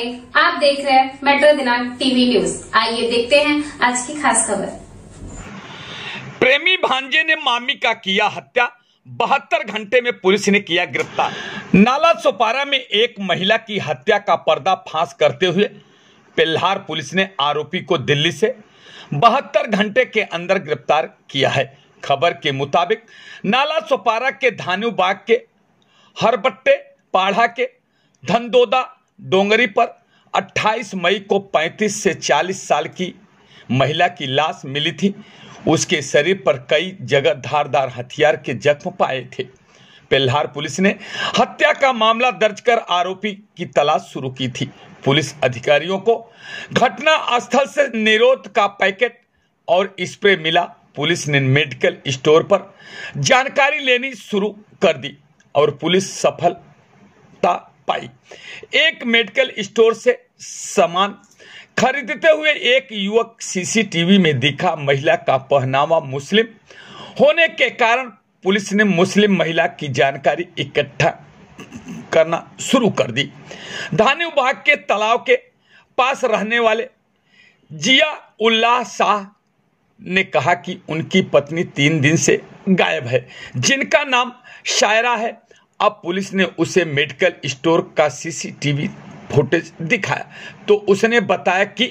Live आप देख रहे हैं मेट्रो दिनांक टीवी न्यूज। आइए देखते हैं आज की खास खबर। प्रेमी भांजे ने मामी का किया हत्या, 72 घंटे में पुलिस ने किया गिरफ्तार। नाला सोपारा में एक महिला की हत्या का पर्दाफाश करते हुए पेल्हार पुलिस ने आरोपी को दिल्ली से 72 घंटे के अंदर गिरफ्तार किया है। खबर के मुताबिक नाला सोपारा के धानु बाग के हरबट्टे पाढ़ा के धनदोदा डोंगरी पर 28 मई को 35 से 40 साल की महिला की लाश मिली थी। उसके शरीर पर कई जगह धारदार हथियार के जख्म पाए थे। पेल्हार पुलिस ने हत्या का मामला दर्ज कर आरोपी की तलाश शुरू की थी। पुलिस अधिकारियों को घटना स्थल से निरोध का पैकेट और स्प्रे मिला। पुलिस ने मेडिकल स्टोर पर जानकारी लेनी शुरू कर दी और पुलिस सफलता पाई। एक मेडिकल स्टोर से सामान खरीदते हुए एक युवक सीसीटीवी में दिखा। महिला का पहनावा मुस्लिम होने के कारण पुलिस ने मुस्लिम महिला की जानकारी इकट्ठा करना शुरू कर दी। धानु बाग के तालाब के पास रहने वाले जिया उल्लाह शाह ने कहा कि उनकी पत्नी 3 दिन से गायब है, जिनका नाम शायरा है। अब पुलिस ने उसे मेडिकल स्टोर का सीसीटीवी फुटेज दिखाया तो उसने बताया कि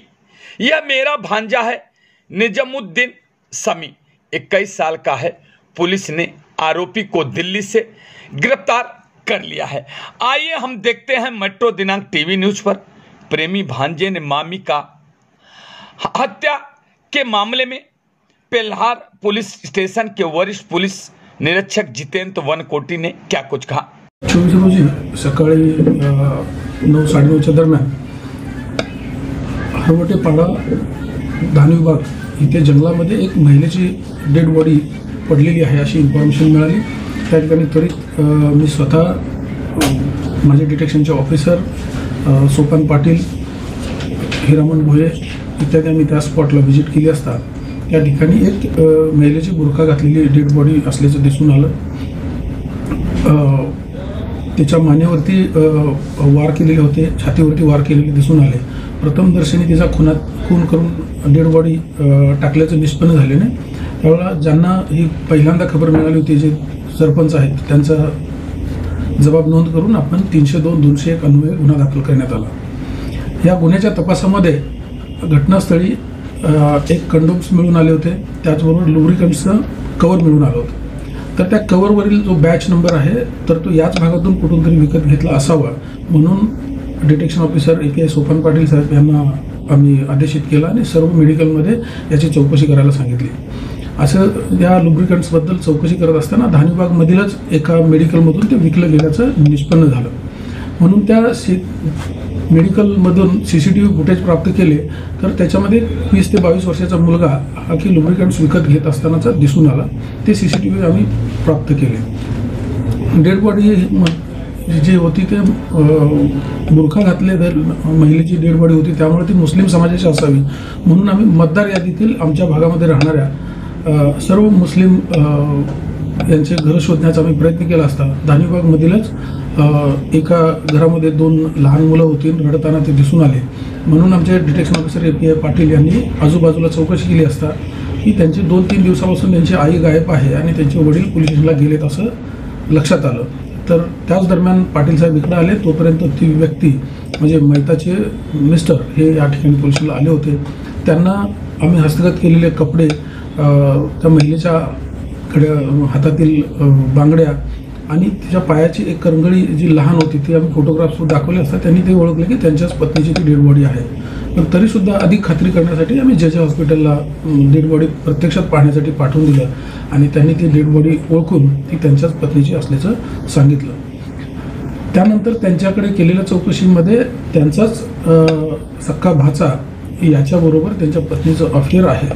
यह मेरा भांजा है, निजामुद्दीन समी 21 साल का है। पुलिस ने आरोपी को दिल्ली से गिरफ्तार कर लिया है। आइए हम देखते हैं मेट्रो दिनांक टीवी न्यूज पर प्रेमी भांजे ने मामी का हत्या के मामले में पेल्हार पुलिस स्टेशन के वरिष्ठ पुलिस निरीक्षक जितेंद्र वनकोटी ने क्या कुछ कहा। 24 रोजी सकाळी 9-9:30च्या दरम्यान हरवटे पाडा धानु बाग इथे जंगलामध्ये एक महिलेची डेड बॉडी पडलेली आहे अशी इन्फॉर्मेशन मिळाली। त्या ठिकाणी त्वरित मी स्वतः माझे डिटेक्शनचे ऑफिसर सोपान पाटील, हिरामन भोये इत्यादी आम्ही त्या स्पॉटला व्हिजिट केली असता त्या ठिकाणी एक महिलेची बुरखा घातलेली डेड बॉडी असल्याचं दिसून आलं। त्याच्या मानेवरती वार केलेले होते, छातीवरती वार केलेले दिसून आले। प्रथमदर्शनी तिचा खून करून डेड बॉडी टाकल्याचं निष्पन्न झाल्याने त्यावेळेला ज्यांना ही पहिल्यांदा खबर मिळाली होती जे सरपंच आहेत त्यांचा जबाब नोंद करून आपण 302-201 अन्वये गुन्हा दाखल करण्यात आला। या गुन्ह्याच्या तपासामध्ये घटनास्थळी एक कंडोम्स मिळून आले होते, त्याचबरोबर लुब्रिकंट्सचं कवर मिळून आलं होतं। तर त्या कवरवरील जो बॅच नंबर आहे तर तो याच भागातून कुठून तरी विकत घेतला असावा म्हणून detection officer API Sopan Patil साहेब यांना आम्ही आदेशित केला आणि सर्व मेडिकलमध्ये याची चौकशी करायला सांगितली। असं या लुब्रिकंट्सबद्दल चौकशी करत असताना धानुबागमधीलच एका मेडिकलमधून ते विकलं गेल्याचं निष्पन्न झालं। म्हणून त्या मेडिकलमधून CCTV फुटेज प्राप्त केले तर त्याच्यामध्ये 20 ते 22 वर्षाचा मुलगा हा की लुब्रिकंट्स विकत घेत असतानाचा दिसून आला। ते CCTV आम्ही प्राप्त केले। डेड बॉडी जी होती ते बुरखा घातले महिलेची डेड बॉडी होती, त्यामुळे ती मुस्लिम समाजाची असावी म्हणून आम्ही मतदार यादीतील आमच्या भागामध्ये राहणाऱ्या सर्व मुस्लिम यांचे घर शोधण्याचा आम्ही प्रयत्न केला असता धानुबागमधीलच एका घरामध्ये 2 लहान मुलं होती, रडताना ते दिसून आले। म्हणून आमचे डिटेक्शन ऑफिसर API पाटील यांनी आजूबाजूला चौकशी केली असता की त्यांची 2-3 दिवसापासून त्यांची आई गायब आहे आणि त्यांचे वडील पोलीस स्टेशनला गेलेत असं लक्षात आलं। तर त्याच दरम्यान पाटील साहेब इकडे आले, तोपर्यंत ती व्यक्ती म्हणजे मैताचे मिस्टर हे या ठिकाणी पोलीस स्टेशनला आले होते। त्यांना आम्ही हस्तगत केलेले कपडे, त्या महिलेच्या हातातील बांगड्या आणि तिच्या पायाची एक करंगळी जी लहान होती ती आम्ही फोटोग्राफ्स दाखवले असता त्यांनी ते ओळखले की त्यांच्याच पत्नीची ती डेड बॉडी आहे। पण तरीसुद्धा अधिक खात्री करण्यासाठी आम्ही जे हॉस्पिटलला डेड बॉडी प्रत्यक्षात पाहण्यासाठी पाठवून दिलं आणि त्यांनी ती डेड बॉडी ओळखून ती त्यांच्याच पत्नीची असल्याचं सांगितलं। त्यानंतर त्यांच्याकडे केलेल्या चौकशीमध्ये त्यांचाच सख्खा भाचा याच्याबरोबर त्यांच्या पत्नीचं अफेअर आहे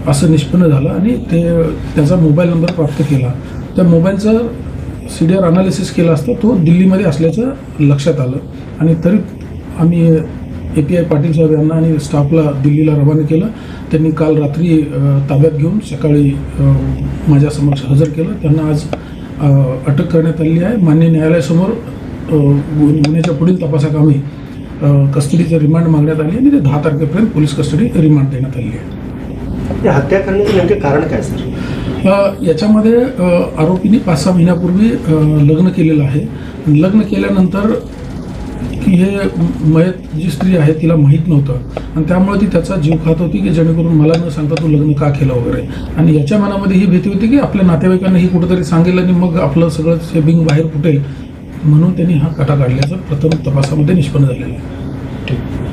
असं निष्पन्न झालं आणि त्याचा मोबाईल नंबर प्राप्त केला। त्या मोबाईलचा CDR अनालिसिस केला असता तो दिल्लीमध्ये असल्याचं लक्षात आलं आणि तरी आम्ही API पाटील साहेब यांना आणि स्टाफला दिल्लीला रवाना केलं। त्यांनी काल रात्री ताब्यात घेऊन सकाळी माझ्यासमोर हजर केलं। त्यांना आज अटक करण्यात आली आहे। मान्य न्यायालयासमोर गुन्ह्याच्या पुढील तपासाकामी कस्टडीचं रिमांड मागण्यात आली आणि ते 10 तारखेपर्यंत पोलीस कस्टडी रिमांड देण्यात आली आहे. हत्या करण्याचे नेमके कारण काय सर? याच्यामध्ये आरोपीने 5-6 महिन्यापूर्वी लग्न केलेलं आहे. लग्न केल्यानंतर की हे मयत जी स्त्री आहे तिला माहीत नव्हतं आणि त्यामुळे ती त्याचा जीव खात होती की जेणेकरून मला न सांगता तू लग्न का केलं वगैरे. आणि याच्या मनामध्ये ही भीती होती की आपल्या नातेवाईकांना ही कुठेतरी सांगेल आणि मग आपलं सगळं शेबिंग बाहेर फुटेल, म्हणून त्यांनी हा काटा काढल्याचं प्रथम तपासामध्ये निष्पन्न झालेलं आहे.